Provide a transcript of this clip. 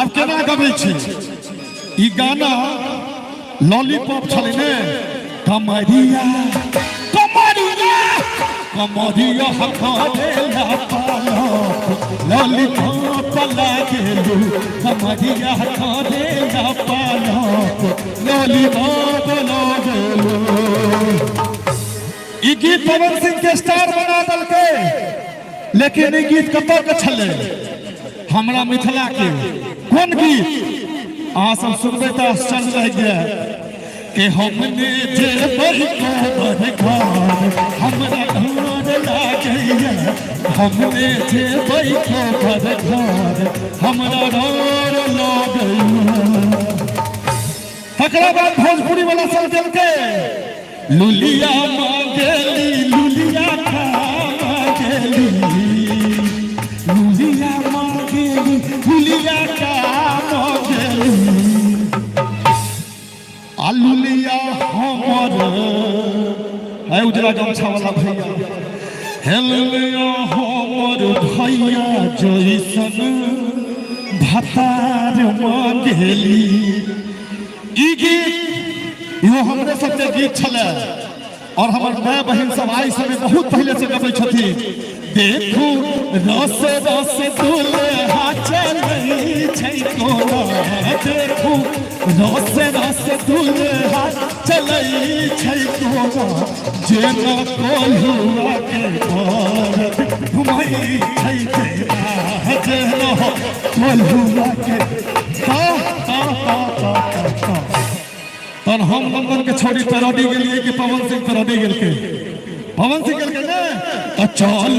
आब केना गबै छी ई गाना लॉलीपॉप छलै ने कमरिया कमरिया कमरिया हकारेला पालो लॉलीपॉप लागेलू कमरिया हकारेला पालो लॉलीपॉप लागेलू। ई गीत पवन सिंह के स्टार बना दलके, लेकिन ई गीत कतौ के छलै हमरा मिथिला के कोन गीत अहाँ सब सुनबै तऽ आश्चर्य रह गया कि हमने जे बरकोबर घर हमरा घर लागैया हमने जे बरकोबर घर हमरा घर लागैया। तकरा बाद भोजपुरी वाला सब देलकै लुलिया मांगेली लुलिया खा मांगेली लुलिया मांगेली लुलिया का मांगेली लुलिया हमर है उजला गमछा वाला भैया हे लुलिया हमर भैया जैसन भतार मांगेली। ई गीत इहो हमरे सबके गीत छलै और हमर माय बहन सब आई समय बहुत पहले से गबै छथिन। देखू रस रस दुल्हा चलै छै कोना देखू रस रस दुल्हा चलै छै कोना जेना कोल्हुआ के घर घुमै छै जेना जेना कोल्हुआ के तन हम नंदन के छोड़ी पैरोडी गेलिए कि पवन सिंह पैरोडी गेल के पवन सिंह गेल के ने चल